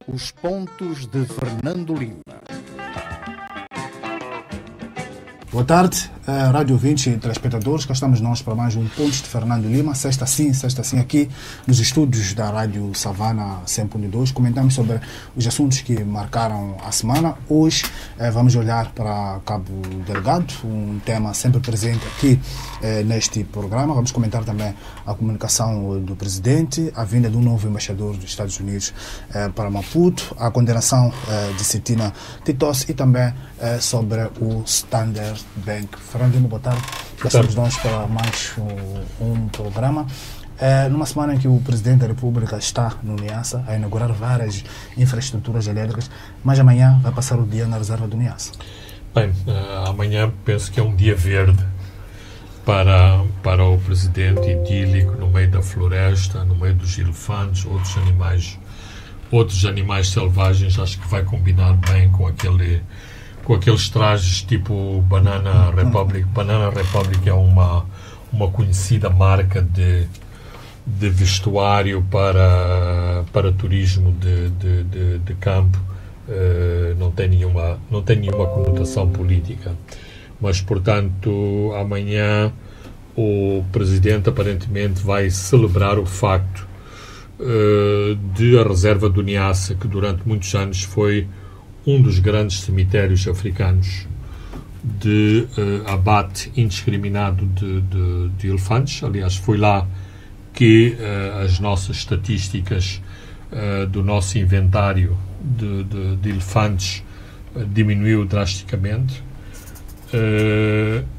Os pontos de Fernando Lima. Boa tarde, rádio ouvintes e telespectadores. Cá estamos nós para mais um Pontos de Fernando Lima. Sexta sim, aqui nos estúdios da Rádio Savana 100.2. Comentamos sobre os assuntos que marcaram a semana. Hoje vamos olhar para Cabo Delgado, um tema sempre presente aqui neste programa. Vamos comentar também a comunicação do Presidente, a vinda de um novo embaixador dos Estados Unidos para Maputo, a condenação de Cetina Titos e também sobre o Standard Bank. Fernandino, boa tarde. Já estamos nós para mais um programa. Numa semana em que o Presidente da República está no Niassa a inaugurar várias infraestruturas elétricas, mas amanhã vai passar o dia na reserva do Niassa. Bem, amanhã penso que é um dia verde para o Presidente, idílico, no meio da floresta, no meio dos elefantes, outros animais selvagens. Acho que vai combinar bem com aqueles trajes tipo Banana Republic. Banana Republic é uma conhecida marca de vestuário para turismo de campo. Não tem nenhuma conotação política. Mas, portanto, amanhã o Presidente aparentemente vai celebrar o facto de a reserva do Niassa, que durante muitos anos foi um dos grandes cemitérios africanos de abate indiscriminado de elefantes. Aliás, foi lá que as nossas estatísticas do nosso inventário de elefantes diminuiu drasticamente.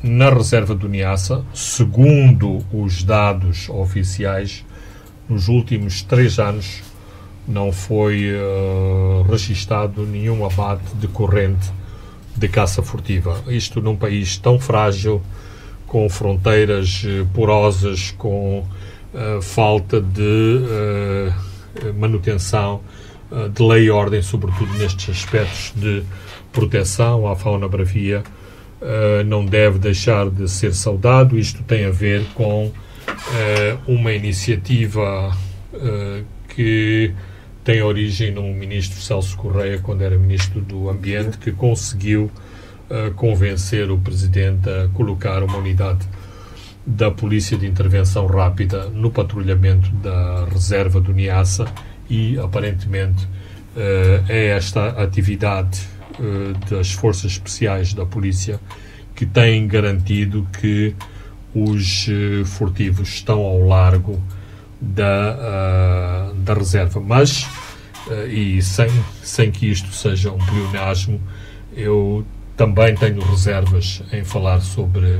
Na reserva do Niassa, segundo os dados oficiais, nos últimos 3 anos não foi registado nenhum abate decorrente de caça furtiva. Isto num país tão frágil, com fronteiras porosas, com falta de manutenção de lei e ordem, sobretudo nestes aspectos de proteção à fauna bravia, não deve deixar de ser saudado. Isto tem a ver com uma iniciativa que tem origem no ministro Celso Correia, quando era ministro do Ambiente, que conseguiu convencer o Presidente a colocar uma unidade da Polícia de Intervenção Rápida no patrulhamento da reserva do Niassa, e aparentemente é esta atividade das Forças Especiais da Polícia que tem garantido que os furtivos estão ao largo da reserva. Mas, e sem que isto seja um pleonasmo, eu também tenho reservas em falar sobre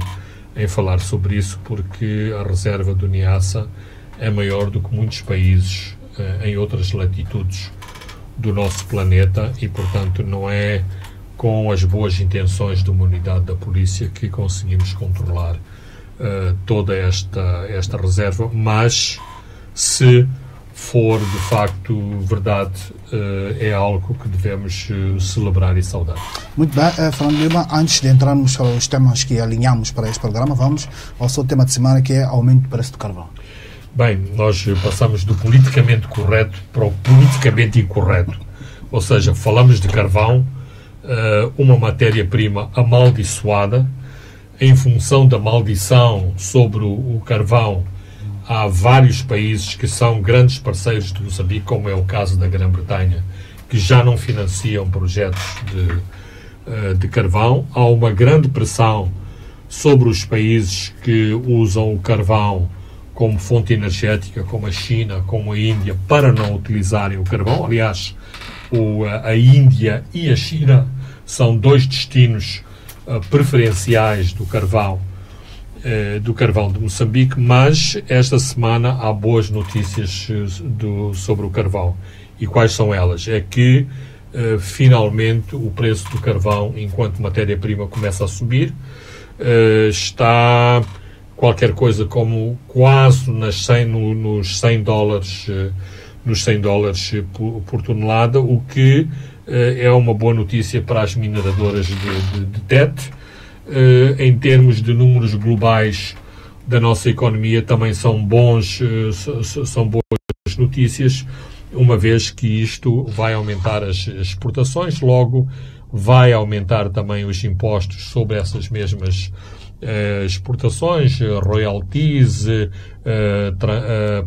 isso, porque a reserva do Niassa é maior do que muitos países em outras latitudes do nosso planeta e, portanto, não é com as boas intenções de uma unidade da polícia que conseguimos controlar toda esta reserva. Mas, se for de facto verdade, é algo que devemos celebrar e saudar. Muito bem, Fernando Lima, antes de entrarmos aos temas que alinhamos para este programa, vamos ao seu tema de semana, que é aumento do preço do carvão. Bem, nós passamos do politicamente correto para o politicamente incorreto. Ou seja, falamos de carvão, uma matéria-prima amaldiçoada. Em função da maldição sobre o carvão, há vários países que são grandes parceiros de Moçambique, como é o caso da Grã-Bretanha, que já não financiam projetos de carvão. Há uma grande pressão sobre os países que usam o carvão como fonte energética, como a China, como a Índia, para não utilizarem o carvão. Aliás, a Índia e a China são 2 destinos preferenciais do carvão de Moçambique. Mas esta semana há boas notícias sobre o carvão. E quais são elas? É que finalmente o preço do carvão, enquanto matéria-prima, começa a subir. Está qualquer coisa como quase nos 100 dólares por tonelada, o que é uma boa notícia para as mineradoras de Tete. Em termos de números globais da nossa economia, também são boas notícias, uma vez que isto vai aumentar as exportações, logo vai aumentar também os impostos sobre essas mesmas exportações, royalties,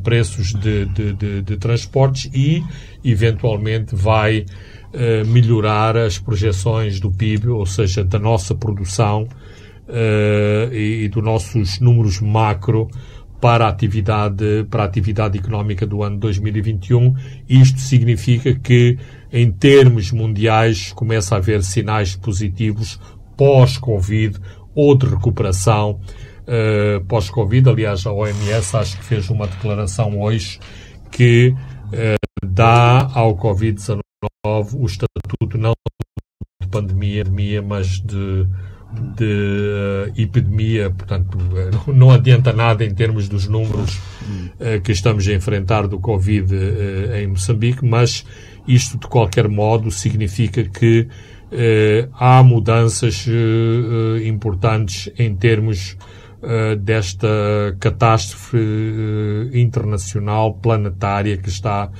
preços de transportes e, eventualmente, vai melhorar as projeções do PIB, ou seja, da nossa produção e dos nossos números macro para a atividade económica do ano 2021. Isto significa que, em termos mundiais, começa a haver sinais positivos pós-Covid ou de recuperação pós-Covid. Aliás, a OMS acho que fez uma declaração hoje que dá ao Covid-19 o estatuto não de pandemia, mas de epidemia. Portanto, não adianta nada em termos dos números que estamos a enfrentar do Covid em Moçambique, mas isto, de qualquer modo, significa que há mudanças importantes em termos desta catástrofe internacional, planetária, que está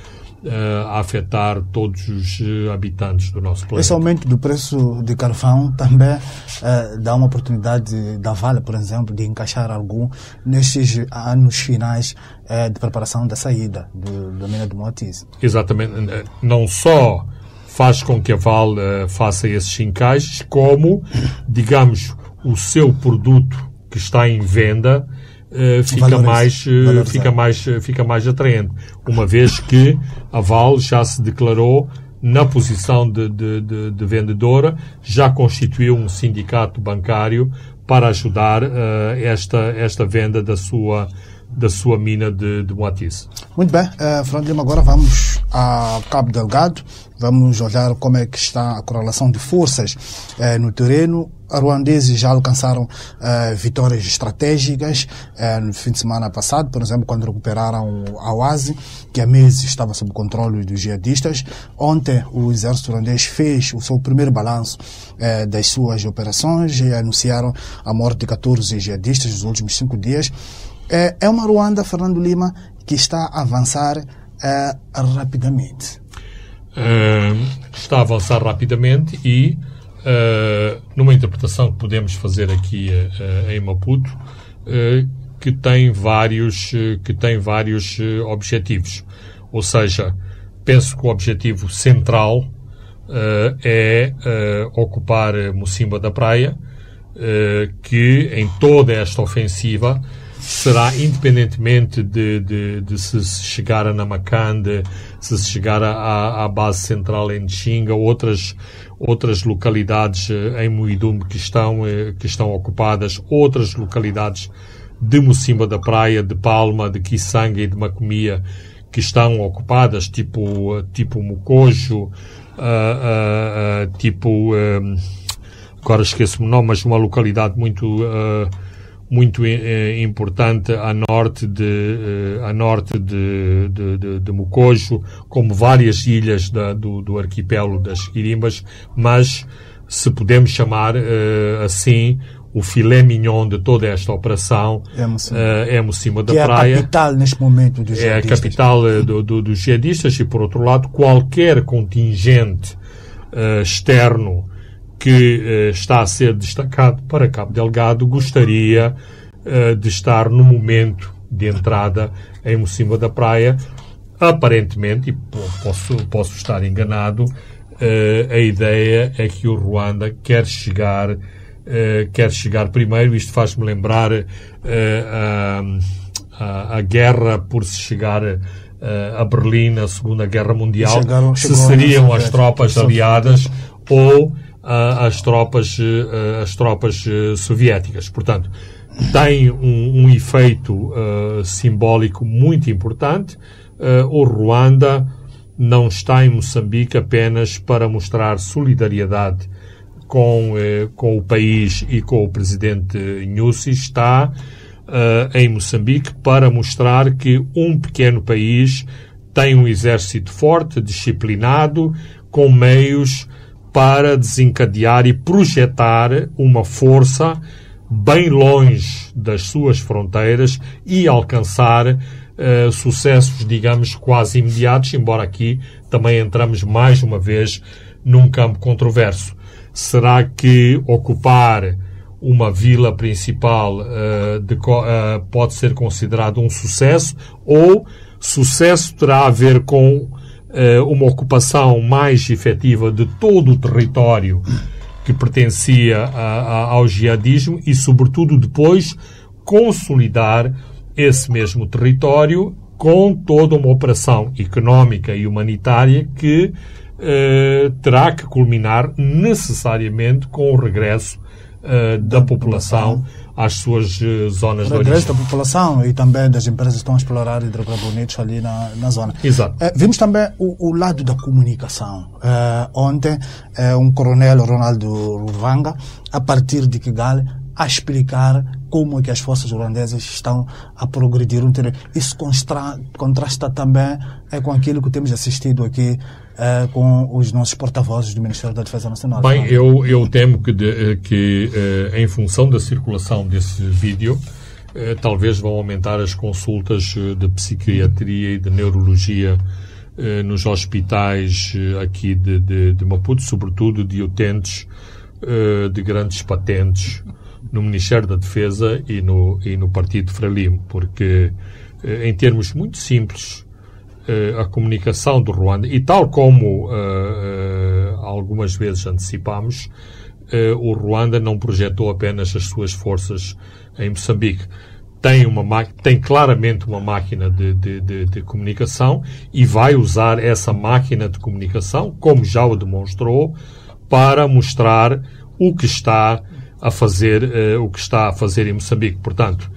a afetar todos os habitantes do nosso planeta. Esse aumento do preço de carvão também dá uma oportunidade da Vale, por exemplo, de encaixar algum nestes anos finais de preparação da saída da mina de Moatize. Exatamente. Não só faz com que a Vale faça esses encaixes, como, o seu produto que está em venda fica mais atraente, uma vez que a Vale já se declarou na posição de vendedora, já constituiu um sindicato bancário para ajudar esta venda da sua mina de Moatize. Muito bem, Fernando Lima, agora vamos a Cabo Delgado, vamos olhar como é que está a correlação de forças no terreno. Os ruandeses já alcançaram vitórias estratégicas no fim de semana passado, por exemplo, quando recuperaram a Oase, que há meses estava sob controle dos jihadistas. Ontem, o exército ruandês fez o seu primeiro balanço das suas operações e anunciaram a morte de 14 jihadistas nos últimos 5 dias. É uma Ruanda, Fernando Lima, que está a avançar rapidamente. Está a avançar rapidamente e, numa interpretação que podemos fazer aqui em Maputo, que tem vários objetivos. Ou seja, penso que o objetivo central é ocupar Mocimboa da Praia, que em toda esta ofensiva será, independentemente de se chegar a Namakande, se chegar à base central em Xinga, outras localidades em Muidumbe que estão ocupadas, outras localidades de Mocimboa da Praia, de Palma, de Kisanga e de Macomia que estão ocupadas, tipo Mocojo, agora esqueço-me o nome, mas uma localidade muito importante a norte de Mocojo, como várias ilhas do arquipélago das Quirimbas, mas se podemos chamar assim, o filé mignon de toda esta operação é Mocimboa da Praia. É a capital neste momento dos jihadistas. É a capital dos jihadistas e, por outro lado, qualquer contingente externo que está a ser destacado para Cabo Delgado gostaria de estar no momento de entrada em Mocimboa da Praia. Aparentemente, e posso estar enganado, a ideia é que o Ruanda quer chegar primeiro. Isto faz-me lembrar a guerra por se chegar a Berlim na Segunda Guerra Mundial, se seriam as tropas aliadas ou as tropas soviéticas. Portanto, tem um efeito simbólico muito importante. O Ruanda não está em Moçambique apenas para mostrar solidariedade com o país e com o presidente Nyusi, está em Moçambique para mostrar que um pequeno país tem um exército forte, disciplinado, com meios para desencadear e projetar uma força bem longe das suas fronteiras e alcançar sucessos, digamos, quase imediatos, embora aqui também entramos mais uma vez num campo controverso. Será que ocupar uma vila principal pode ser considerado um sucesso, ou sucesso terá a ver com uma ocupação mais efetiva de todo o território que pertencia ao jihadismo e, sobretudo, depois consolidar esse mesmo território com toda uma operação económica e humanitária que terá que culminar necessariamente com o regresso da população às suas zonas de origem. O regresso da população e também das empresas que estão a explorar hidrocarbonetos ali na zona. Exato. Vimos também o lado da comunicação. Ontem, um coronel, Ronaldo Ruvanga, a partir de Kigali, a explicar como é que as forças ruandesas estão a progredir. Isso contrasta também com aquilo que temos assistido aqui com os nossos porta-vozes do Ministério da Defesa Nacional. Bem, eu temo que em função da circulação desse vídeo, talvez vão aumentar as consultas de psiquiatria e de neurologia nos hospitais aqui de Maputo, sobretudo de utentes de grandes patentes no Ministério da Defesa e no Partido Frelimo, porque em termos muito simples, a comunicação do Ruanda, e tal como algumas vezes antecipámos, o Ruanda não projetou apenas as suas forças em Moçambique. Tem claramente uma máquina de comunicação e vai usar essa máquina de comunicação, como já o demonstrou, para mostrar o que está a fazer em Moçambique. Portanto,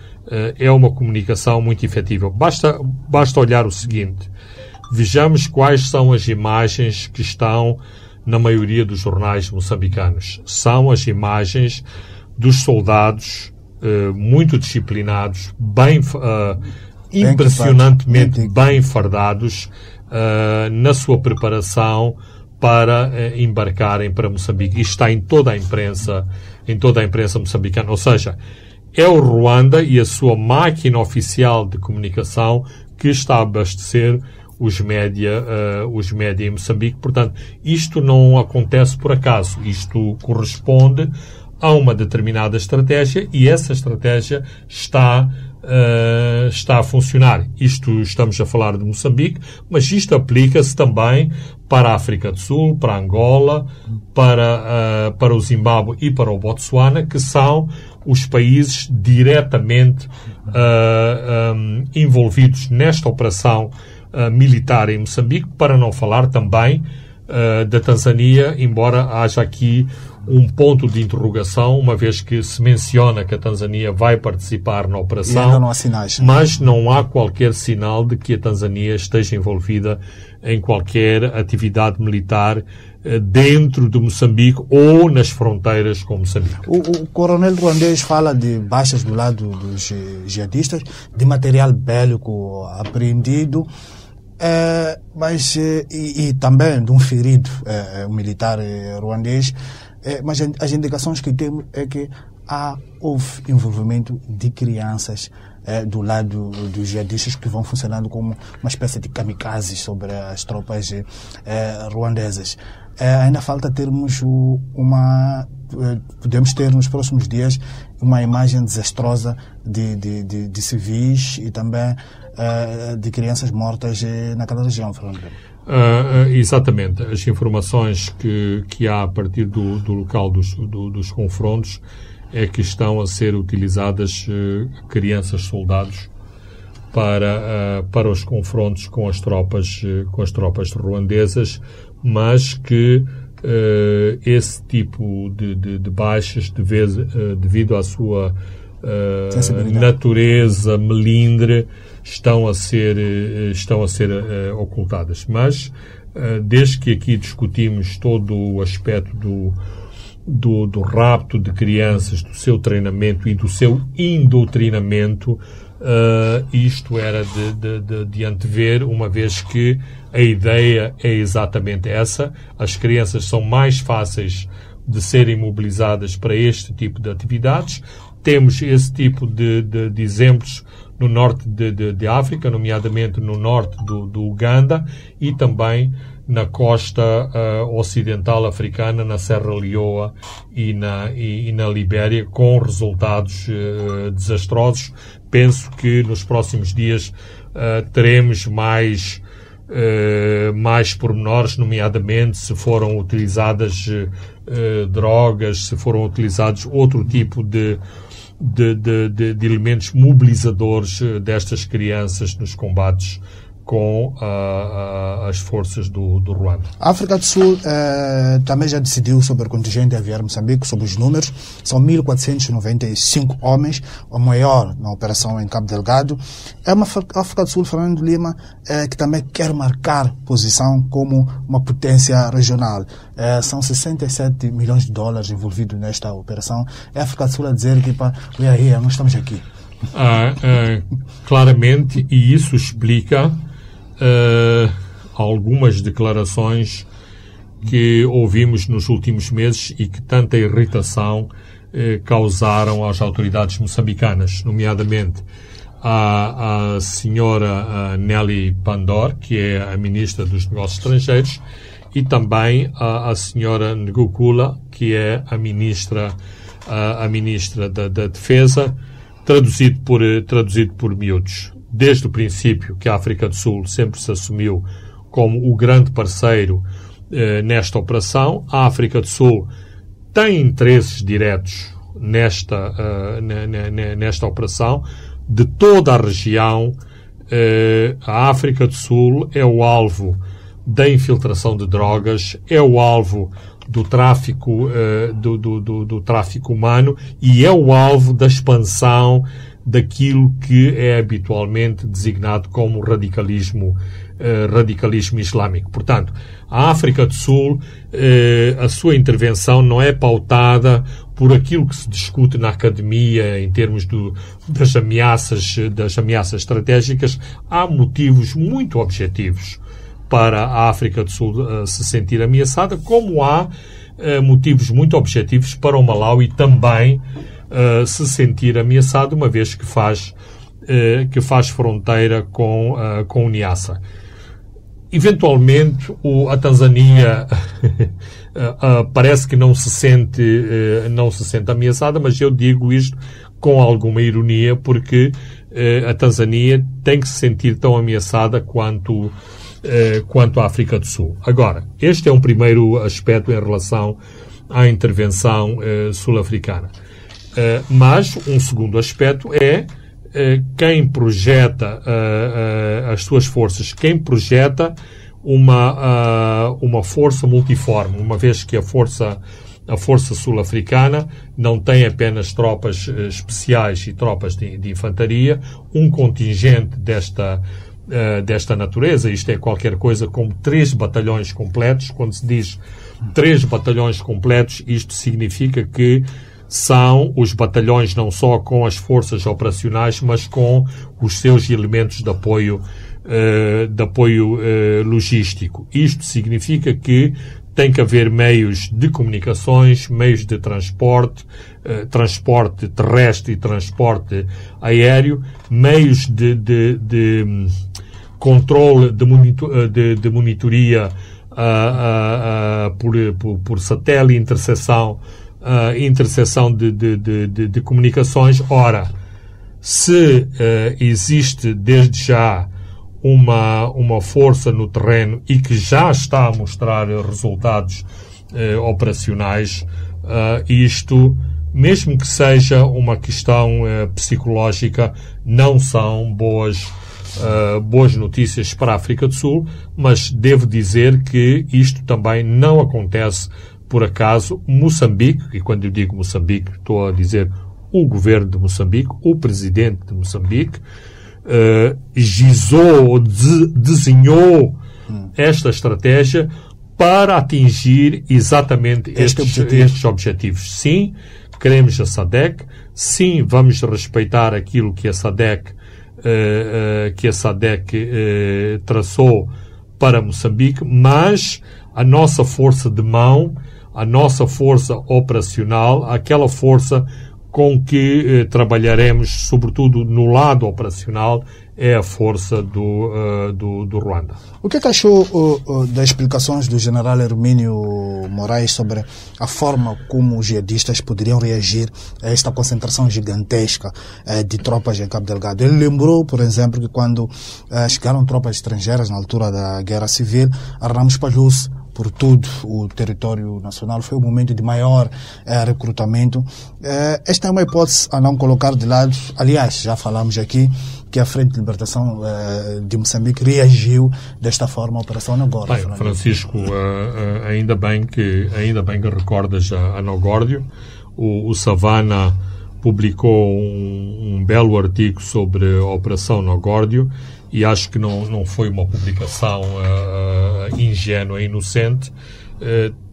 é uma comunicação muito efetiva. Basta olhar o seguinte. Vejamos quais são as imagens que estão na maioria dos jornais moçambicanos. São as imagens dos soldados muito disciplinados, impressionantemente bem fardados na sua preparação para embarcarem para Moçambique. Isto está em toda a imprensa moçambicana. Ou seja, é o Ruanda e a sua máquina oficial de comunicação que está a abastecer os média em Moçambique. Portanto, isto não acontece por acaso. Isto corresponde a uma determinada estratégia e essa estratégia está a funcionar. Estamos a falar de Moçambique, mas isto aplica-se também para a África do Sul, para a Angola, para o Zimbábue e para o Botsuana, que são os países diretamente envolvidos nesta operação militar em Moçambique, para não falar também da Tanzânia, embora haja aqui um ponto de interrogação, uma vez que se menciona que a Tanzânia vai participar na operação, não há sinais, mas não há qualquer sinal de que a Tanzânia esteja envolvida em qualquer atividade militar dentro de Moçambique ou nas fronteiras com Moçambique. O coronel ruandês fala de baixas do lado dos jihadistas, de material bélico apreendido, mas também de um ferido militar ruandês. Mas as indicações que temos é que houve envolvimento de crianças do lado dos jihadistas, que vão funcionando como uma espécie de kamikazes sobre as tropas ruandesas. Ainda falta termos podemos ter nos próximos dias uma imagem desastrosa de civis e também de crianças mortas naquela região, Fernando. Exatamente. As informações que há a partir do local dos confrontos é que estão a ser utilizadas crianças soldados para os confrontos com as tropas ruandesas, mas que esse tipo de baixas, devido à sua natureza melindre, estão a ser ocultadas. Mas, desde que aqui discutimos todo o aspecto do rapto de crianças, do seu treinamento e do seu indoctrinamento, isto era de antever, uma vez que a ideia é exatamente essa. As crianças são mais fáceis de serem mobilizadas para este tipo de atividades, temos esse tipo de exemplos no norte de África, nomeadamente no norte do Uganda e também na costa ocidental africana, na Serra Leoa e na Libéria, com resultados desastrosos. Penso que nos próximos dias teremos mais pormenores, nomeadamente se foram utilizadas drogas, se foram utilizados outro tipo de elementos mobilizadores destas crianças nos combates com as forças do Ruanda. A África do Sul também já decidiu sobre o contingente a enviar Moçambique, sobre os números. São 1.495 homens, o maior na operação em Cabo Delgado. É uma África do Sul, Fernando Lima, que também quer marcar posição como uma potência regional. São 67 milhões de dólares envolvidos nesta operação. É a África do Sul a dizer que, nós estamos aqui. Claramente, e isso explica algumas declarações que ouvimos nos últimos meses e que tanta irritação causaram às autoridades moçambicanas, nomeadamente a senhora Nelly Pandor, que é a ministra dos Negócios Estrangeiros, e também a senhora Ngukula, que é a ministra da Defesa, traduzido por miúdos. Desde o princípio que a África do Sul sempre se assumiu como o grande parceiro nesta operação, a África do Sul tem interesses diretos nesta operação. De toda a região, a África do Sul é o alvo da infiltração de drogas, é o alvo do tráfico do tráfico humano e é o alvo da expansão daquilo que é habitualmente designado como radicalismo islâmico. Portanto, a África do Sul, a sua intervenção não é pautada por aquilo que se discute na academia em termos das ameaças estratégicas. Há motivos muito objetivos para a África do Sul se sentir ameaçada, como há motivos muito objetivos para o Malawi também se sentir ameaçado, uma vez que faz fronteira com o Niassa. Eventualmente, a Tanzânia parece que não se sente ameaçada, mas eu digo isto com alguma ironia, porque a Tanzânia tem que se sentir tão ameaçada quanto a África do Sul. Agora, este é um primeiro aspecto em relação à intervenção sul-africana. Mas um segundo aspecto é quem projeta as suas forças, quem projeta uma força multiforme, uma vez que a força sul-africana não tem apenas tropas especiais e tropas de infantaria, um contingente desta natureza. Isto é qualquer coisa como 3 batalhões completos. Quando se diz 3 batalhões completos, isto significa que são os batalhões não só com as forças operacionais, mas com os seus elementos de apoio logístico. Isto significa que tem que haver meios de comunicações, meios de transporte, transporte terrestre e transporte aéreo, meios de controle, de monitoria por satélite, interseção de comunicações. Ora, se existe desde já uma força no terreno e que já está a mostrar resultados operacionais, isto, mesmo que seja uma questão psicológica, não são boas notícias para a África do Sul, mas devo dizer que isto também não acontece por acaso. Moçambique, e quando eu digo Moçambique, estou a dizer o governo de Moçambique, o presidente de Moçambique, desenhou esta estratégia para atingir exatamente estes objetivos. Sim, queremos a SADC, sim, vamos respeitar aquilo que a SADC traçou para Moçambique, mas a nossa força de mão, a nossa força operacional, aquela força com que trabalharemos, sobretudo no lado operacional, é a força do Ruanda. O que achou das explicações do general Hermínio Moraes sobre a forma como os jihadistas poderiam reagir a esta concentração gigantesca de tropas em Cabo Delgado? Ele lembrou, por exemplo, que quando chegaram tropas estrangeiras na altura da Guerra Civil, Arnamo espalhou-se por todo o território nacional. Foi o momento de maior recrutamento. Esta é uma hipótese a não colocar de lado. Aliás, já falamos aqui que a Frente de Libertação de Moçambique reagiu desta forma à Operação Nogórdio. Bem, Francisco, ainda bem que recordas a Nogórdio. O Savana publicou um belo artigo sobre a Operação Nogórdio e acho que não foi uma publicação ingênua e inocente.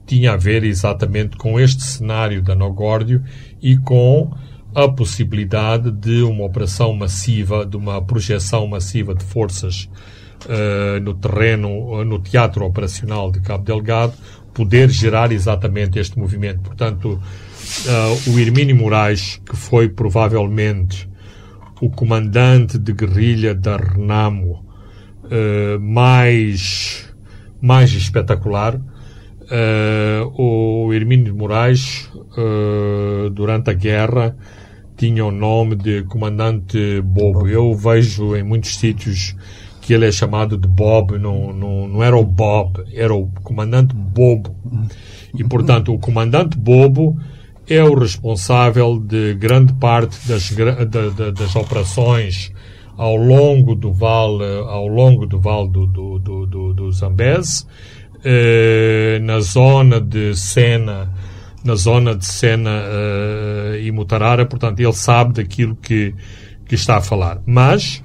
Tinha a ver exatamente com este cenário da Nogórdio e com a possibilidade de uma operação massiva, de uma projeção massiva de forças no terreno, no teatro operacional de Cabo Delgado, poder gerar exatamente este movimento. Portanto, o Hermínio Moraes, que foi provavelmente o comandante de guerrilha da Renamo mais espetacular, o Hermínio Moraes, durante a guerra, tinha o nome de comandante Bobo. Eu vejo em muitos sítios que ele é chamado de Bob, não era o Bob, era o comandante Bobo. E, portanto, o comandante Bobo é o responsável de grande parte das operações ao longo do vale do Zambeze, na zona de Sena e Mutarara. Portanto, ele sabe daquilo que está a falar. Mas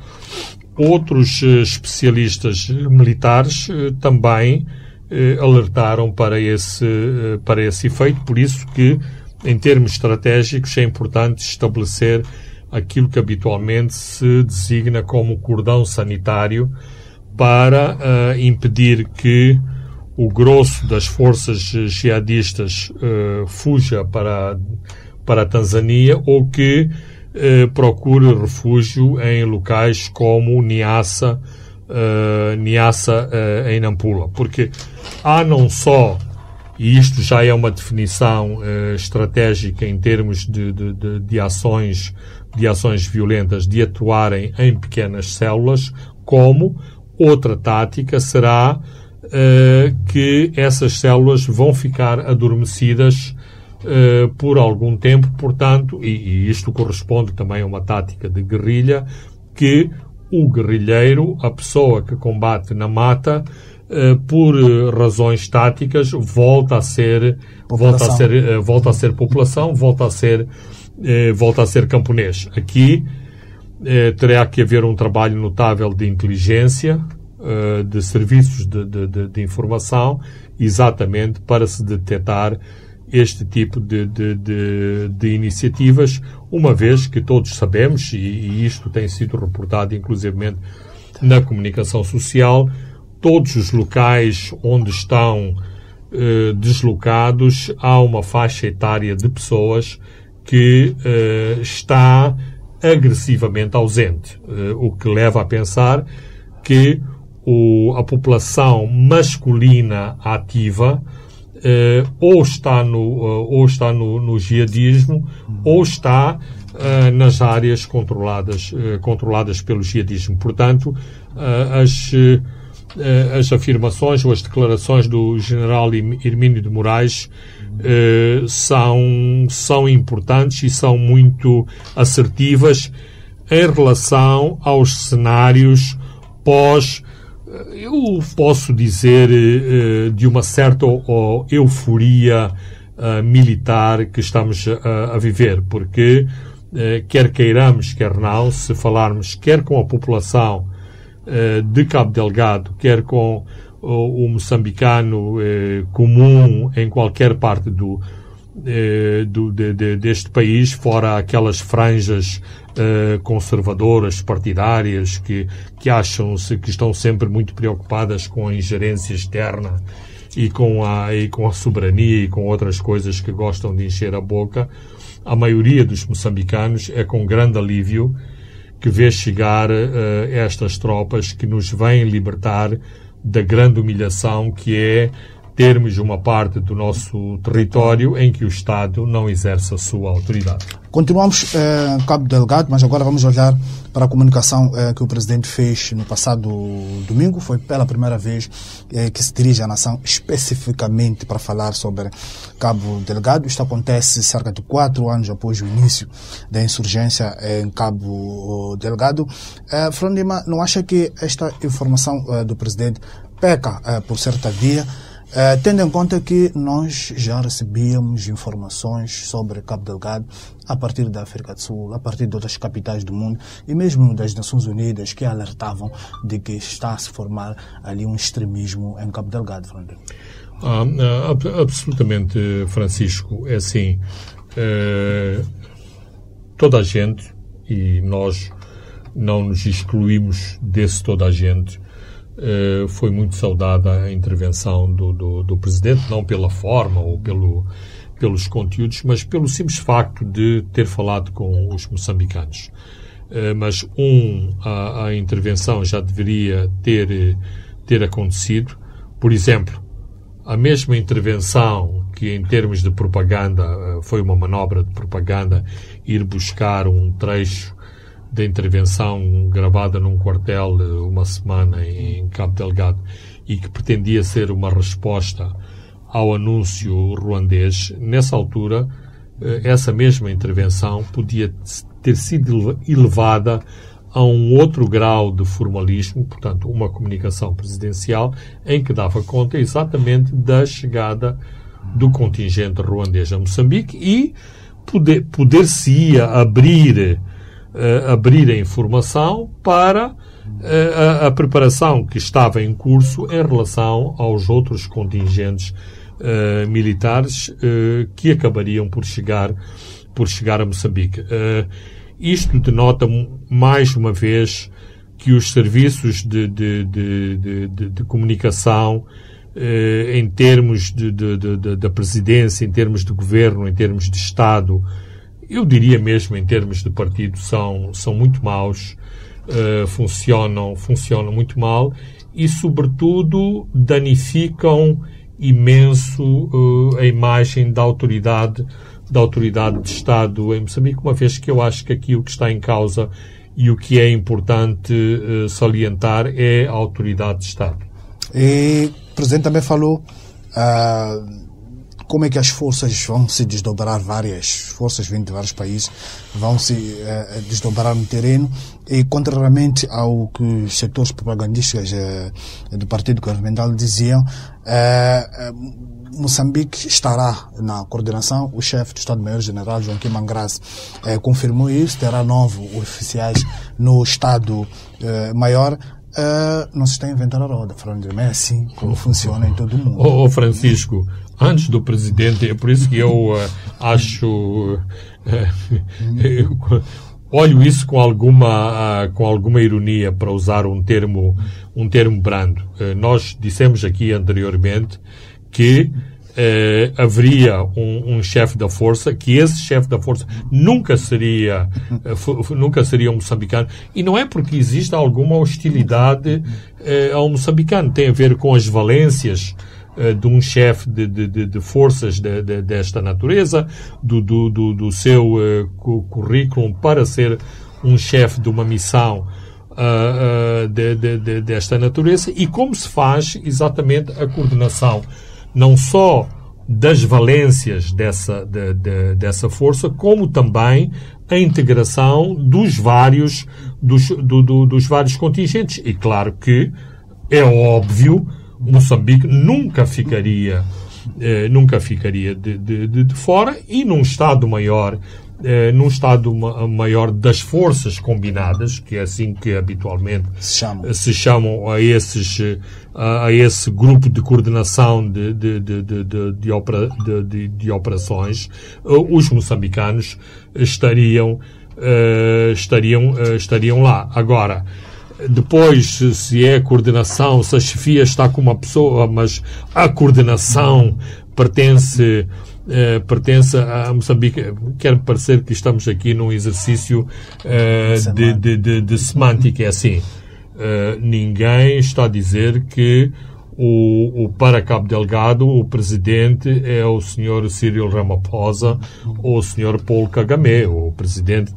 outros especialistas militares também alertaram para esse efeito. Por isso que, em termos estratégicos, é importante estabelecer aquilo que habitualmente se designa como cordão sanitário para impedir que o grosso das forças jihadistas fuja para a Tanzânia ou que procure refúgio em locais como Niassa em Nampula. Porque há não só, e isto já é uma definição estratégica em termos de ações violentas, de atuarem em pequenas células, como outra tática será que essas células vão ficar adormecidas por algum tempo. Portanto, e isto corresponde também a uma tática de guerrilha, que o guerrilheiro, a pessoa que combate na mata, por razões táticas, volta a ser população, volta a ser camponês. Aqui terá que haver um trabalho notável de inteligência, de serviços de informação, exatamente para se detectar este tipo de iniciativas, uma vez que todos sabemos, e isto tem sido reportado inclusivamente na comunicação social, todos os locais onde estão deslocados, há uma faixa etária de pessoas que está agressivamente ausente, o que leva a pensar que a população masculina ativa ou está no jihadismo ou está nas áreas controladas pelo jihadismo. Portanto, as afirmações ou as declarações do general Hermínio de Moraes são importantes e são muito assertivas em relação aos cenários pós, eu posso dizer, de uma certa euforia militar que estamos a viver, porque quer queiramos, quer não, se falarmos quer com a população de Cabo Delgado, quer com o moçambicano comum em qualquer parte deste país, fora aquelas franjas conservadoras, partidárias, que acham-se que estão sempre muito preocupadas com a ingerência externa e com a soberania e com outras coisas que gostam de encher a boca. a maioria dos moçambicanos, é com grande alívio que vê chegar estas tropas que nos vêm libertar da grande humilhação que é termos uma parte do nosso território em que o Estado não exerce a sua autoridade. Continuamos em Cabo Delgado, mas agora vamos olhar para a comunicação que o Presidente fez no passado domingo. Foi pela primeira vez que se dirige à nação especificamente para falar sobre Cabo Delgado. Isto acontece cerca de 4 anos após o início da insurgência em Cabo Delgado. Fernando Lima, não acha que esta informação do Presidente peca por ser tardia? Tendo em conta que nós já recebíamos informações sobre Cabo Delgado a partir da África do Sul, a partir de outras capitais do mundo e mesmo das Nações Unidas que alertavam de que está a se formar ali um extremismo em Cabo Delgado, Fernando. Absolutamente, Francisco. É assim, toda a gente, e nós não nos excluímos desse toda a gente, foi muito saudada a intervenção do Presidente, não pela forma ou pelos conteúdos, mas pelo simples facto de ter falado com os moçambicanos. Mas a intervenção já deveria ter acontecido. Por exemplo, a mesma intervenção que em termos de propaganda foi uma manobra de propaganda, ir buscar um trecho da intervenção gravada num quartel uma semana em Cabo Delgado e que pretendia ser uma resposta ao anúncio ruandês, nessa altura, essa mesma intervenção podia ter sido elevada a um outro grau de formalismo, portanto, uma comunicação presidencial em que dava conta exatamente da chegada do contingente ruandês a Moçambique e poder-se-ia abrir a informação para a preparação que estava em curso em relação aos outros contingentes militares que acabariam por chegar a Moçambique. Isto denota mais uma vez que os serviços de comunicação em termos da presidência, em termos de governo, em termos de Estado, eu diria mesmo em termos de partido, são muito maus, funcionam muito mal e, sobretudo, danificam imenso a imagem da autoridade de Estado em Moçambique, uma vez que eu acho que aqui o que está em causa e o que é importante salientar é a autoridade de Estado. E o Presidente também falou como é que as forças vão se desdobrar, várias forças vindo de vários países vão se desdobrar no terreno e, contrariamente ao que os setores propagandísticos do partido governamental diziam, Moçambique estará na coordenação. O chefe do Estado-Maior-General, Joaquim Mangraça, confirmou isso, terá 9 oficiais no Estado-Maior. Não se está a inventar a roda, Fernando, é assim como funciona em todo o mundo. Francisco, antes do Presidente, é por isso que eu acho... olho isso com alguma ironia, para usar um termo brando. Nós dissemos aqui anteriormente que haveria um chefe da força, que esse chefe da força nunca seria um moçambicano, e não é porque existe alguma hostilidade ao moçambicano, tem a ver com as valências de um chefe de forças desta natureza, do seu currículo para ser um chefe de uma missão desta natureza, e como se faz exatamente a coordenação não só das valências dessa força, como também a integração dos vários contingentes. E claro que é óbvio, Moçambique nunca ficaria de fora, e num Estado maior das forças combinadas, que é assim que habitualmente se chamam a esse grupo de coordenação de operações, os moçambicanos estariam lá. Agora, depois, se é a coordenação, se a chefia está com uma pessoa, mas a coordenação pertence pertence a Moçambique. Quer-me parecer que estamos aqui num exercício de semântica. É assim, ninguém está a dizer que para Cabo Delgado o presidente é o Sr. Cyril Ramaphosa ou o Sr. Paul Kagame. O presidente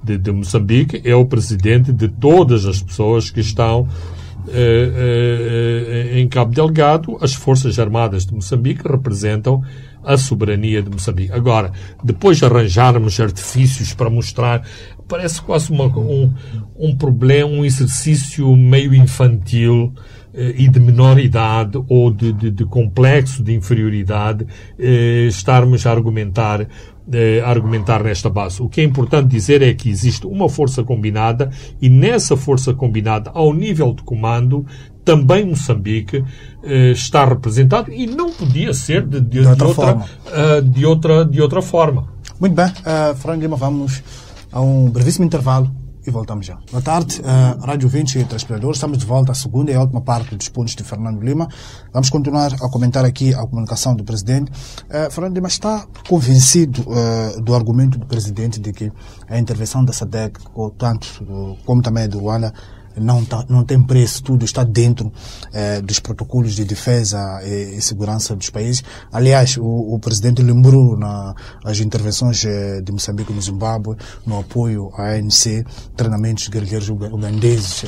de Moçambique é o presidente de todas as pessoas que estão em Cabo Delgado. As Forças Armadas de Moçambique representam a soberania de Moçambique. Agora, depois de arranjarmos artifícios para mostrar, parece quase um problema, um exercício meio infantil e de menoridade ou de complexo de inferioridade, estarmos a argumentar nesta base. O que é importante dizer é que existe uma força combinada e nessa força combinada, ao nível de comando, também Moçambique está representado e não podia ser de outra forma. Muito bem, Fernando Lima, vamos a um brevíssimo intervalo e voltamos já. Boa tarde, Rádio 20 e Telespectadores. Estamos de volta à segunda e à última parte dos pontos de Fernando Lima. Vamos continuar a comentar aqui a comunicação do Presidente. Fernando Lima está convencido do argumento do Presidente de que a intervenção da SADC, como também do Ruanda, não tem preço, tudo está dentro dos protocolos de defesa e segurança dos países. Aliás, o Presidente lembrou as intervenções de Moçambique no Zimbábue, no apoio à ANC, treinamentos de guerrilheiros ugandeses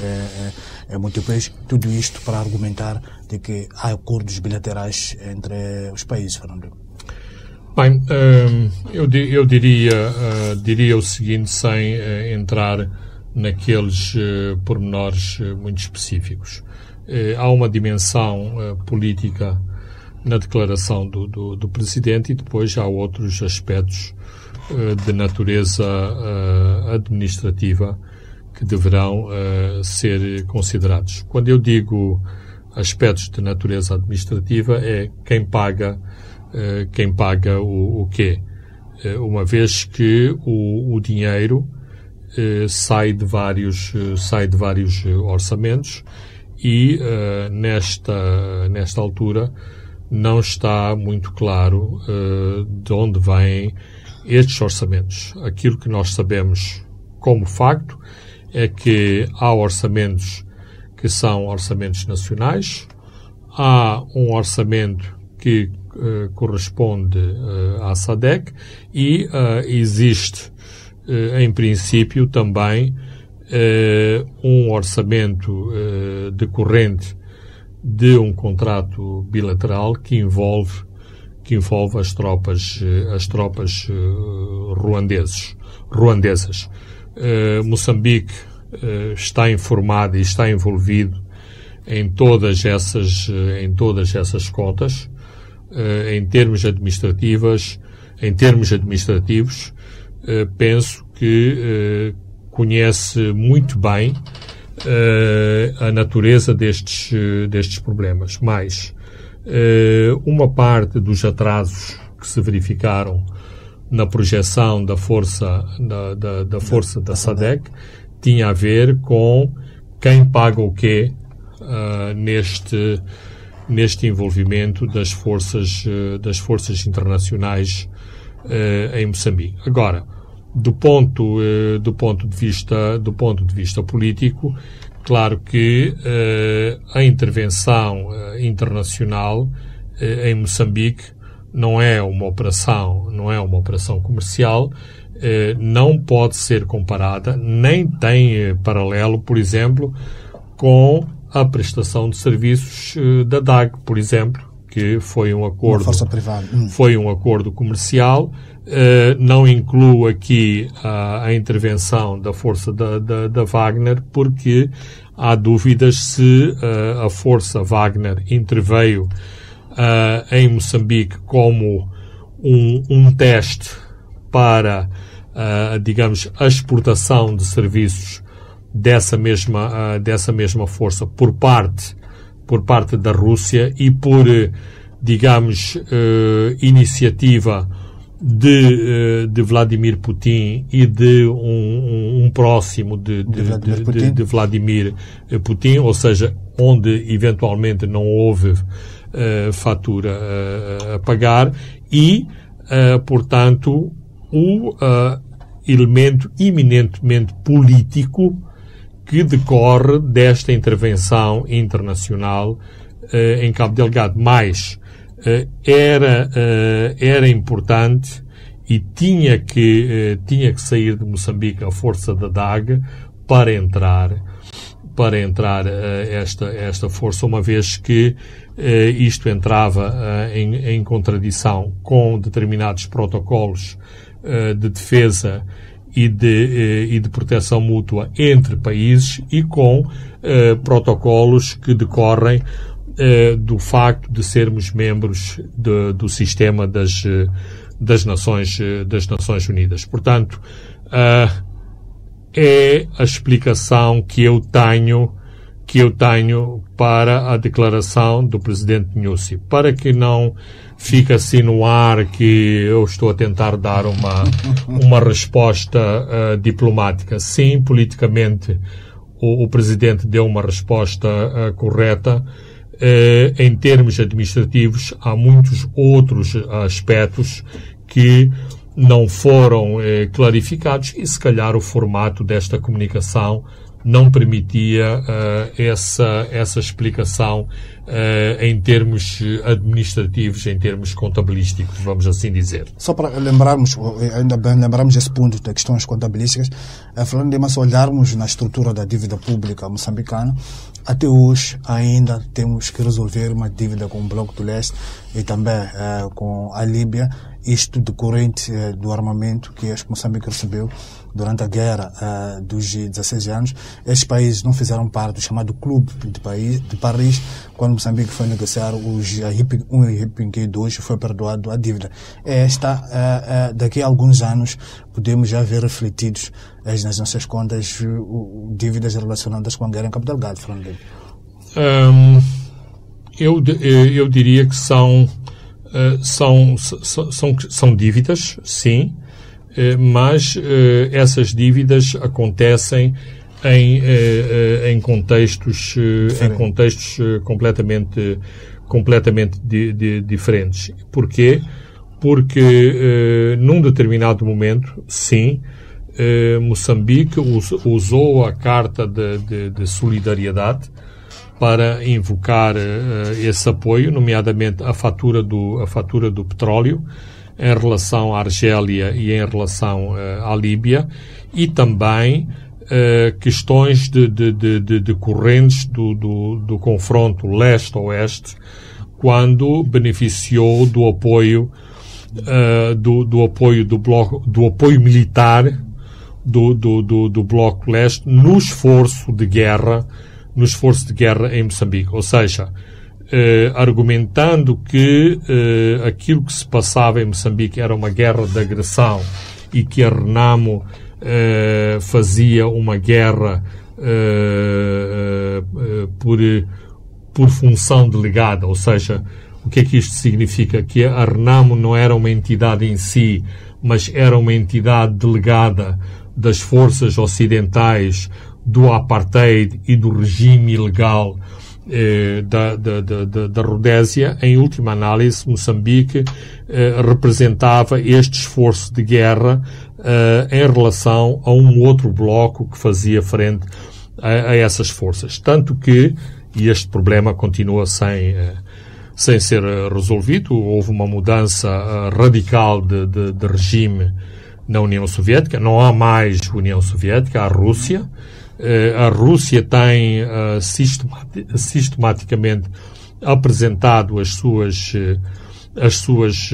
múltiplos, tudo isto para argumentar de que há acordos bilaterais entre os países, Fernando. Bem, eu diria o seguinte, sem entrar naqueles pormenores muito específicos. Há uma dimensão política na declaração do Presidente e depois há outros aspectos de natureza administrativa que deverão ser considerados. Quando eu digo aspectos de natureza administrativa, é quem paga o quê? Uma vez que o dinheiro sai de vários orçamentos e nesta altura não está muito claro de onde vêm estes orçamentos. Aquilo que nós sabemos como facto é que há orçamentos que são orçamentos nacionais, há um orçamento que corresponde à SADC e existe em princípio também um orçamento decorrente de um contrato bilateral que envolve as tropas ruandesas. Moçambique está informado e está envolvido em todas essas contas. Em termos administrativos, penso que conhece muito bem a natureza destes problemas. Mas uma parte dos atrasos que se verificaram na projeção da força da SADC tinha a ver com quem paga o quê neste envolvimento das forças internacionais em Moçambique. Agora, do ponto de vista político, claro que a intervenção internacional em Moçambique não é uma operação comercial, não pode ser comparada, nem tem paralelo, por exemplo, com a prestação de serviços da DAG, por exemplo, que foi um acordo, foi um acordo comercial. Não incluo aqui a intervenção da força da Wagner, porque há dúvidas se a força Wagner interveio em Moçambique como um teste para, digamos, a exportação de serviços dessa mesma força por parte da Rússia e por, digamos, iniciativa de Vladimir Putin e de um próximo de Vladimir Putin, ou seja, onde eventualmente não houve fatura a pagar, e portanto, o elemento eminentemente político que decorre desta intervenção internacional em Cabo Delgado. Mas era importante e tinha que sair de Moçambique a força da DAG para entrar esta força, uma vez que isto entrava em contradição com determinados protocolos de defesa e de proteção mútua entre países e com protocolos que decorrem do facto de sermos membros do sistema das Nações Unidas. Portanto, é a explicação que eu tenho para a declaração do Presidente Nyusi, para que não fique assim no ar que eu estou a tentar dar uma resposta diplomática. Sim, politicamente o Presidente deu uma resposta correta. Em termos administrativos, há muitos outros aspectos que não foram clarificados e, se calhar, o formato desta comunicação não permitia essa explicação em termos administrativos, em termos contabilísticos, vamos assim dizer. Só para lembrarmos, ainda bem lembrarmos esse ponto das questões contabilísticas, Fernando Lima, se olharmos na estrutura da dívida pública moçambicana, até hoje ainda temos que resolver uma dívida com o Bloco do Leste e também com a Líbia, isto decorrente do armamento que Moçambique recebeu durante a guerra dos 16 anos. Estes países não fizeram parte do chamado Clube de Paris, quando Moçambique foi negociar os RIPING 1 e RIPING 2 e foi perdoado a dívida. Daqui a alguns anos podemos já ver refletidos nas nossas contas dívidas relacionadas com a guerra em Cabo Delgado, Fernando. Eu diria que são dívidas, sim, mas essas dívidas acontecem em contextos completamente diferentes. Porquê? Porque num determinado momento, sim, Moçambique usou a Carta de Solidariedade para invocar esse apoio, nomeadamente a fatura do petróleo em relação à Argélia e em relação à Líbia, e também questões de correntes do confronto leste-oeste, quando beneficiou do apoio do apoio militar do Bloco Leste no esforço de guerra em Moçambique. Ou seja, argumentando que aquilo que se passava em Moçambique era uma guerra de agressão e que a Renamo fazia uma guerra por função delegada. Ou seja, o que é que isto significa? Que a Renamo não era uma entidade em si, mas era uma entidade delegada das forças ocidentais, do apartheid e do regime ilegal da Rodésia. Em última análise, Moçambique representava este esforço de guerra em relação a um outro bloco que fazia frente a essas forças. Tanto que, e este problema continua sem ser resolvido, houve uma mudança radical de regime na União Soviética. Não há mais União Soviética, há a Rússia. A Rússia tem sistematicamente apresentado as suas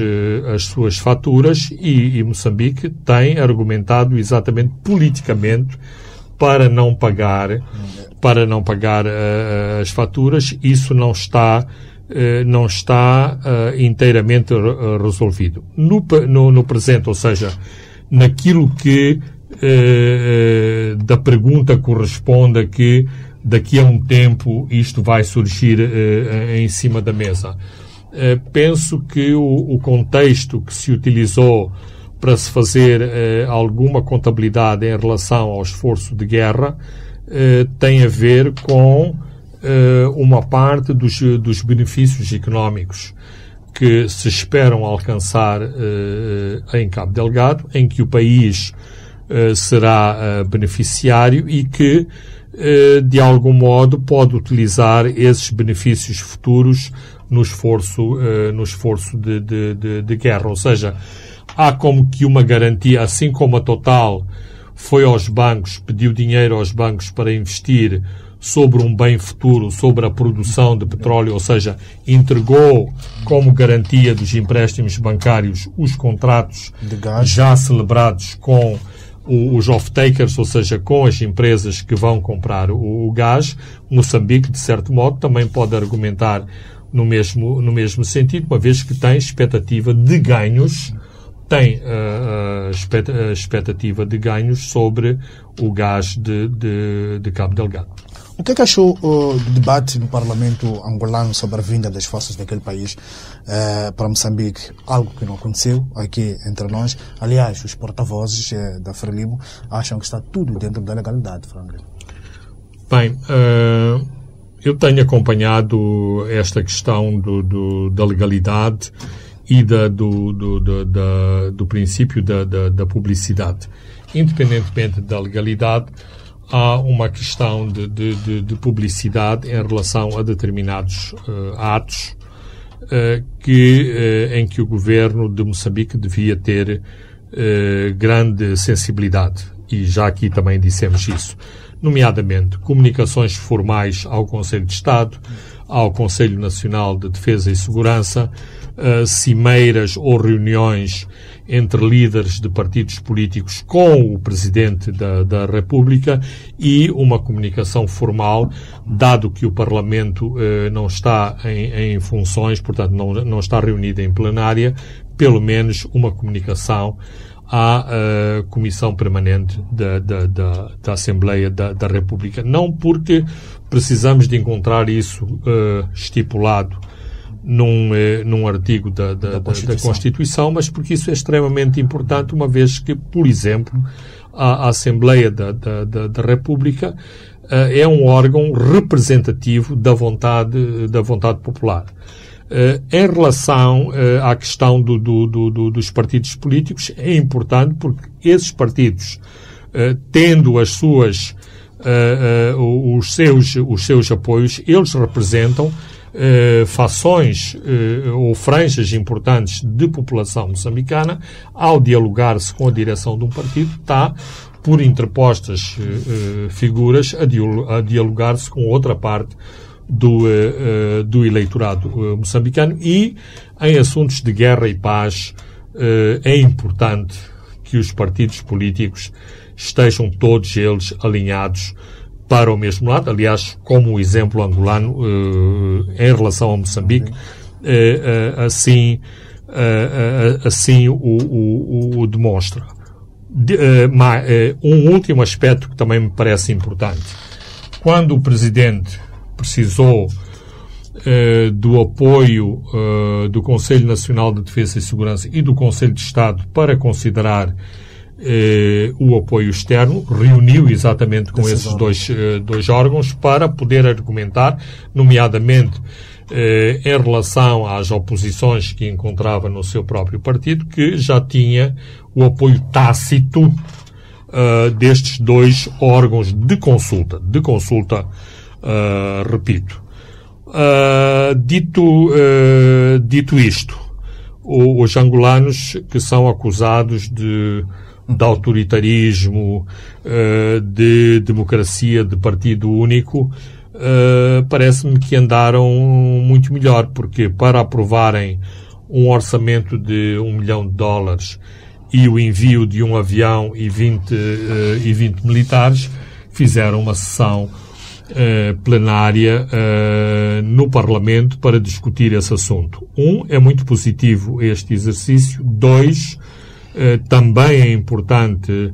faturas e Moçambique tem argumentado exatamente politicamente para não pagar as faturas. Isso não está inteiramente resolvido. No presente, ou seja, naquilo que da pergunta corresponde a que daqui a um tempo isto vai surgir em cima da mesa. Penso que o contexto que se utilizou para se fazer alguma contabilidade em relação ao esforço de guerra tem a ver com uma parte dos benefícios económicos que se esperam alcançar em Cabo Delgado, em que o país será beneficiário e que, de algum modo, pode utilizar esses benefícios futuros no esforço de guerra. Ou seja, há como que uma garantia, assim como a Total foi aos bancos, pediu dinheiro aos bancos para investir sobre um bem futuro, sobre a produção de petróleo, ou seja, entregou como garantia dos empréstimos bancários os contratos de gás já celebrados com os off-takers, ou seja, com as empresas que vão comprar o gás. Moçambique, de certo modo, também pode argumentar no mesmo sentido, uma vez que tem expectativa de ganhos, expectativa de ganhos sobre o gás de Cabo Delgado. O que é que achou do debate no Parlamento angolano sobre a vinda das forças daquele país para Moçambique? Algo que não aconteceu aqui entre nós. Aliás, os porta-vozes da Frelimo acham que está tudo dentro da legalidade, Franklin. Bem, eu tenho acompanhado esta questão da legalidade e do princípio da publicidade. Independentemente da legalidade, há uma questão de publicidade em relação a determinados atos em que o governo de Moçambique devia ter grande sensibilidade. E já aqui também dissemos isso. Nomeadamente, comunicações formais ao Conselho de Estado, ao Conselho Nacional de Defesa e Segurança, cimeiras ou reuniões entre líderes de partidos políticos com o Presidente da República e uma comunicação formal, dado que o Parlamento não está em funções, portanto não está reunido em plenária, pelo menos uma comunicação à Comissão Permanente da Assembleia da República. Não porque precisamos de encontrar isso estipulado num artigo da Constituição, mas porque isso é extremamente importante, uma vez que, por exemplo, a Assembleia da República é um órgão representativo da vontade popular. Em relação à questão dos partidos políticos, é importante porque esses partidos, tendo os seus apoios, eles representam fações ou franjas importantes de população moçambicana. Ao dialogar-se com a direção de um partido, está, por interpostas figuras, a dialogar-se com outra parte do eleitorado moçambicano. E em assuntos de guerra e paz é importante que os partidos políticos estejam todos eles alinhados para o mesmo lado. Aliás, como o exemplo angolano em relação a Moçambique, assim o demonstra. Um último aspecto que também me parece importante. Quando o Presidente precisou do apoio do Conselho Nacional de Defesa e Segurança e do Conselho de Estado para considerar o apoio externo, reuniu exatamente com esses dois órgãos para poder argumentar, nomeadamente em relação às oposições que encontrava no seu próprio partido, que já tinha o apoio tácito destes dois órgãos de consulta, repito. Dito isto, os angolanos que são acusados de autoritarismo, de democracia, de partido único, parece-me que andaram muito melhor, porque para aprovarem um orçamento de $1 milhão e o envio de um avião e 20 militares, fizeram uma sessão plenária no Parlamento para discutir esse assunto. É muito positivo este exercício. Também é importante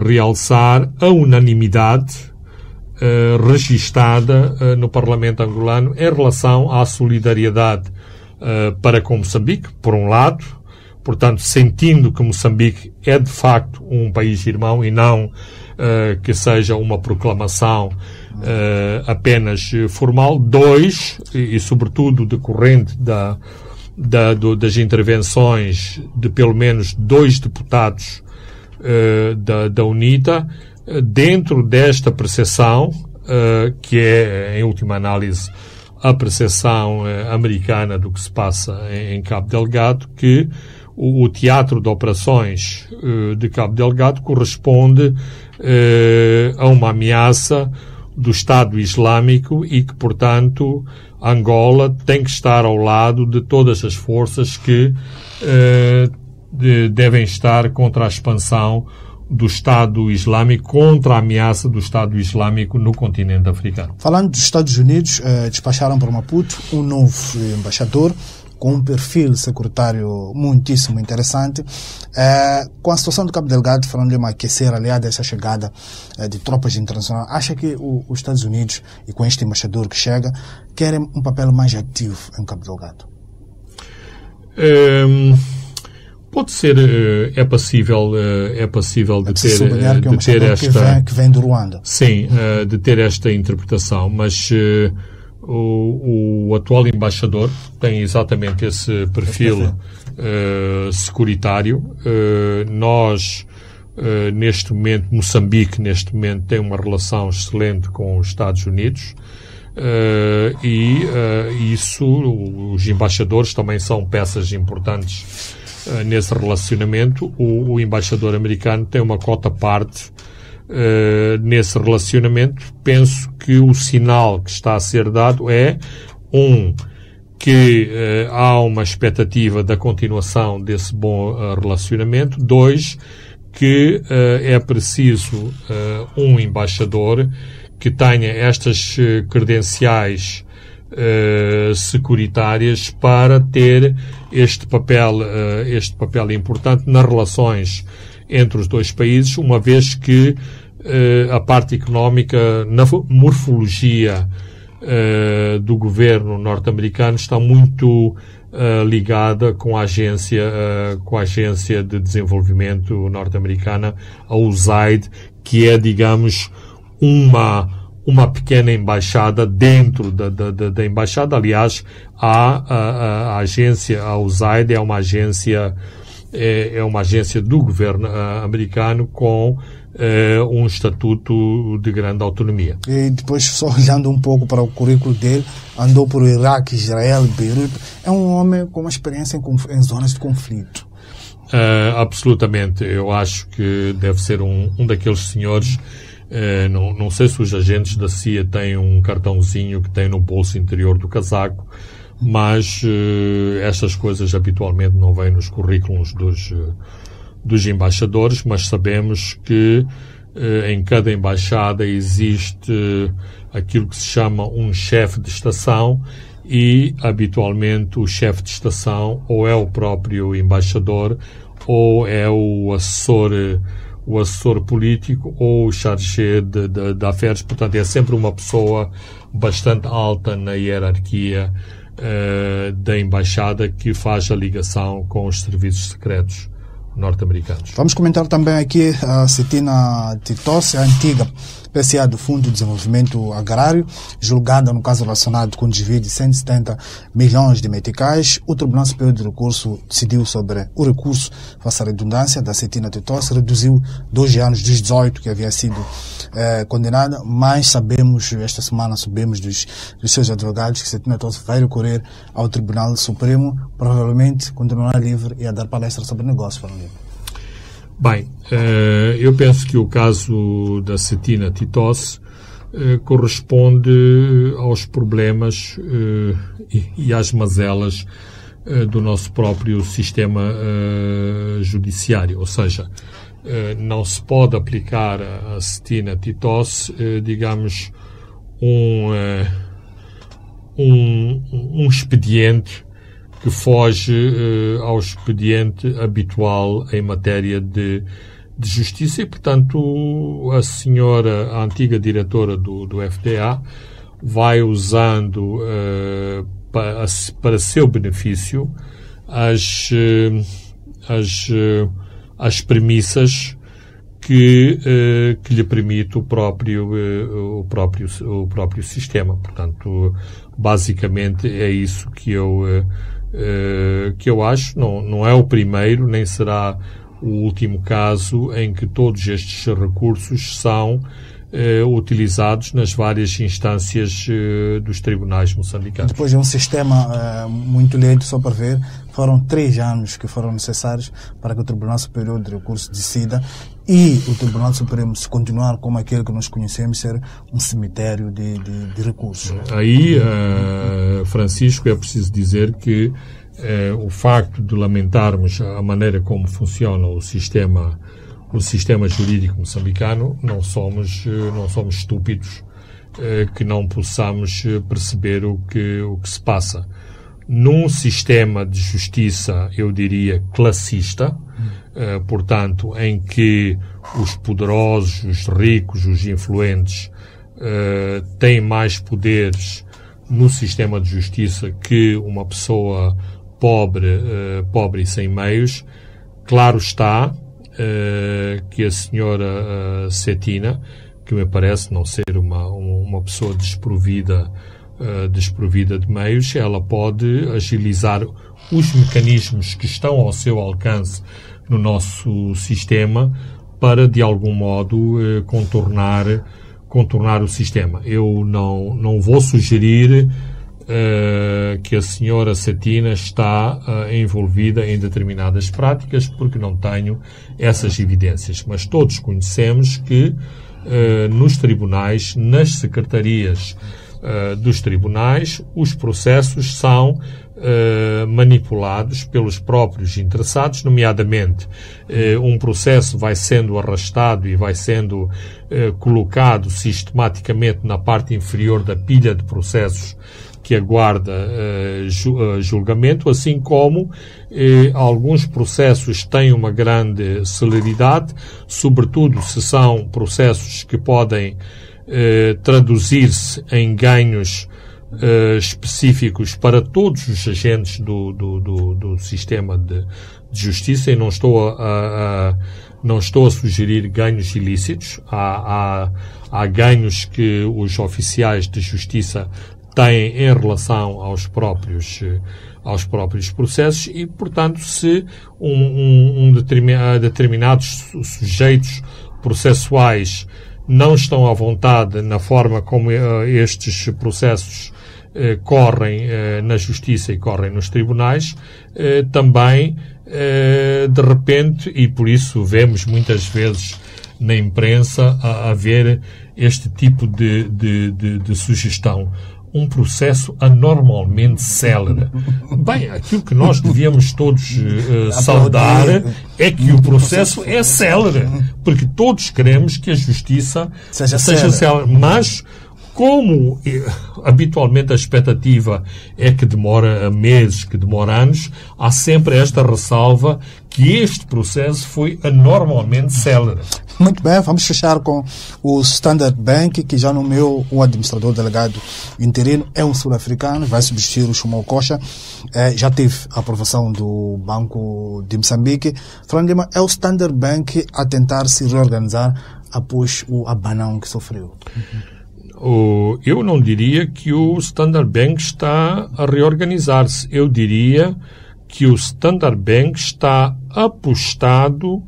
realçar a unanimidade registada no Parlamento angolano em relação à solidariedade para com Moçambique, por um lado, portanto, sentindo que Moçambique é de facto um país irmão e não que seja uma proclamação apenas formal. 2, e sobretudo decorrente das intervenções de pelo menos 2 deputados da UNITA, dentro desta percepção, que é, em última análise, a percepção americana do que se passa em Cabo Delgado, que o teatro de operações de Cabo Delgado corresponde a uma ameaça do Estado Islâmico e que, portanto, Angola tem que estar ao lado de todas as forças que devem estar contra a expansão do Estado Islâmico, contra a ameaça do Estado Islâmico no continente africano. Falando dos Estados Unidos, despacharam para Maputo um novo embaixador com um perfil securitário muitíssimo interessante. Com a situação do Cabo Delgado, Fernando Lima, aquecer, aliado a essa chegada de tropas internacionais, acha que os Estados Unidos, e com este embaixador que chega, querem um papel mais ativo em Cabo Delgado? Pode ser, é passível de ter esta... que vem do Ruanda. Sim, de ter esta interpretação, mas o atual embaixador tem exatamente esse perfil securitário. Nós, neste momento, Moçambique, neste momento, tem uma relação excelente com os Estados Unidos. Isso, os embaixadores também são peças importantes nesse relacionamento. O embaixador americano tem uma cota parte nesse relacionamento. Penso que o sinal que está a ser dado é, que há uma expectativa da continuação desse bom relacionamento. 2, que é preciso um embaixador que tenha estas credenciais securitárias para ter este papel importante nas relações entre os dois países, uma vez que a parte económica, na morfologia do governo norte-americano, está muito ligada com a agência de desenvolvimento norte-americana, a USAID, que é, digamos, uma pequena embaixada dentro da embaixada. Aliás, a agência, a USAID, é uma agência do governo americano com um estatuto de grande autonomia. E depois, só olhando um pouco para o currículo dele, andou por Iraque, Israel, Beirute. É um homem com uma experiência em zonas de conflito. Absolutamente. Eu acho que deve ser um daqueles senhores. Não sei se os agentes da CIA têm um cartãozinho que tem no bolso interior do casaco, mas estas coisas habitualmente não vêm nos currículos dos embaixadores, mas sabemos que em cada embaixada existe aquilo que se chama um chefe de estação, e habitualmente o chefe de estação ou é o próprio embaixador ou é o assessor político ou o chargé de affaires. Portanto, é sempre uma pessoa bastante alta na hierarquia da embaixada que faz a ligação com os serviços secretos norte-americanos. Vamos comentar também aqui a Cetina Titosse, a antiga PCA do Fundo de Desenvolvimento Agrário, julgada no caso relacionado com o desvio de 170 milhões de meticais. O Tribunal Superior de Recurso decidiu sobre o recurso, face à redundância, da Cetina Titosse, reduziu 2 anos dos 18 que havia sido condenada, mas sabemos, esta semana sabemos dos seus advogados que Cetina Titosse vai recorrer ao Tribunal Supremo, provavelmente continuará livre e a dar palestra sobre negócio. Bem, eu penso que o caso da Cetina Titosse corresponde aos problemas e às mazelas do nosso próprio sistema judiciário. Ou seja, não se pode aplicar a Cetina Titosse, digamos, um expediente que foge ao expediente habitual em matéria de justiça e, portanto, a senhora, a antiga diretora do FDA, vai usando para seu benefício as as premissas que lhe permite o próprio sistema. Portanto, basicamente é isso que eu acho. Não é o primeiro, nem será o último caso em que todos estes recursos são utilizados nas várias instâncias dos tribunais moçambicanos. Depois de um sistema muito lento, só para ver, foram 3 anos que foram necessários para que o Tribunal Superior de Recursos decida e o Tribunal Supremo, se continuar como aquele que nós conhecemos, ser um cemitério de recursos. Aí, Francisco, é preciso dizer que o facto de lamentarmos a maneira como funciona o sistema jurídico moçambicano, não somos estúpidos que não possamos perceber o que se passa. Num sistema de justiça, eu diria, classista, portanto, em que os poderosos, os ricos, os influentes têm mais poderes no sistema de justiça que uma pessoa pobre e sem meios, claro está que a senhora Cetina, que me parece não ser uma pessoa desprovida de meios, ela pode agilizar os mecanismos que estão ao seu alcance no nosso sistema para, de algum modo, contornar o sistema. Eu não vou sugerir que a senhora Cetina está envolvida em determinadas práticas, porque não tenho essas evidências. Mas todos conhecemos que nos tribunais, nas secretarias dos tribunais, os processos são manipulados pelos próprios interessados, nomeadamente um processo vai sendo arrastado e vai sendo colocado sistematicamente na parte inferior da pilha de processos que aguarda julgamento, assim como alguns processos têm uma grande celeridade, sobretudo se são processos que podem traduzir-se em ganhos específicos para todos os agentes do sistema de justiça, e não estou a sugerir ganhos ilícitos. Há ganhos que os oficiais de justiça têm em relação aos próprios processos e, portanto, se determinados sujeitos processuais não estão à vontade na forma como estes processos correm na justiça e correm nos tribunais, também, de repente, e por isso vemos muitas vezes na imprensa a haver este tipo de sugestão. Um processo anormalmente célere. Bem, aquilo que nós devíamos todos saudar é que o processo é célere, porque todos queremos que a justiça seja célere. Mas, como habitualmente a expectativa é que demora meses, que demora anos, há sempre esta ressalva que este processo foi anormalmente célere. Muito bem, vamos fechar com o Standard Bank, que já nomeou um administrador delegado interino, é um sul-africano, vai substituir o Chumou Coxa, já teve a aprovação do Banco de Moçambique. Fernando Lima, é o Standard Bank a tentar se reorganizar após o abanão que sofreu? Eu não diria que o Standard Bank está a reorganizar-se. Eu diria que o Standard Bank está apostado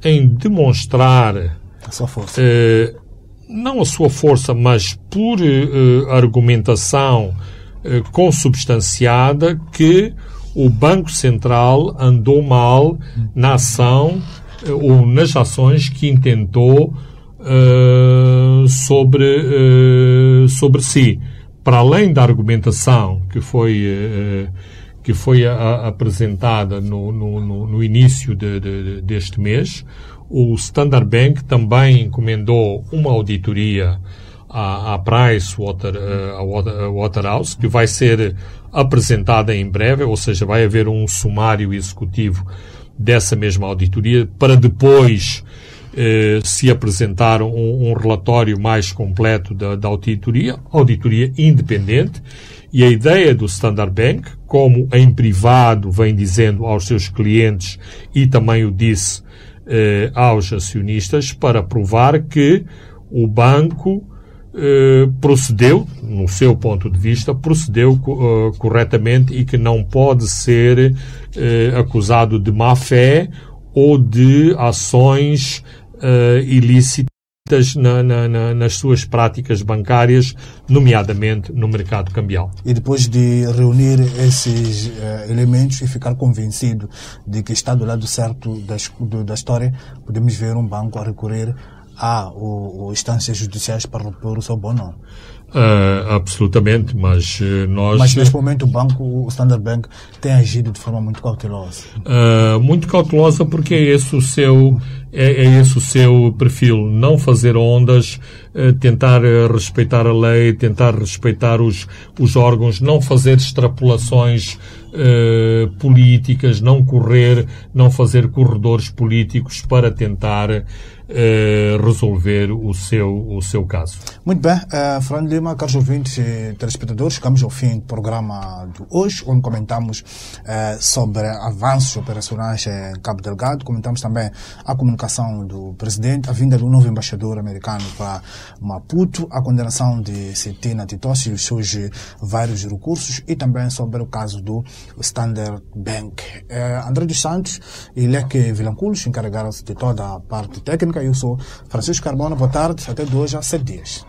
em demonstrar a sua força. Não a sua força, mas por argumentação consubstanciada, que o Banco Central andou mal na ação ou nas ações que intentou sobre si. Para além da argumentação que foi apresentada no início deste mês, o Standard Bank também encomendou uma auditoria à Pricewaterhouse, que vai ser apresentada em breve, ou seja, vai haver um sumário executivo dessa mesma auditoria, para depois se apresentar um relatório mais completo da auditoria independente, e a ideia do Standard Bank, como em privado vem dizendo aos seus clientes e também o disse aos acionistas, para provar que o banco procedeu, no seu ponto de vista, procedeu corretamente e que não pode ser acusado de má-fé ou de ações ilícitas nas suas práticas bancárias, nomeadamente no mercado cambial. E depois de reunir esses elementos e ficar convencido de que está do lado certo da história, podemos ver um banco a recorrer a instâncias judiciais para repor o seu bom nome. Absolutamente, mas nós... Mas neste momento o Standard Bank tem agido de forma muito cautelosa. Muito cautelosa porque é esse o seu perfil. Não fazer ondas, tentar respeitar a lei, tentar respeitar os órgãos, não fazer extrapolações políticas, não fazer corredores políticos para tentar resolver o seu caso. Muito bem, Fernando Lima, caros ouvintes e telespectadores, chegamos ao fim do programa de hoje, onde comentamos sobre avanços operacionais em Cabo Delgado, comentamos também a comunicação do presidente, a vinda do novo embaixador americano para Maputo, a condenação de Cetina Titossi e os seus vários recursos, e também sobre o caso do Standard Bank. André dos Santos e Leque Vilanculos encarregaram-se de toda a parte técnica. Eu sou Francisco Carmona. Boa tarde. Até de hoje a 7 dias.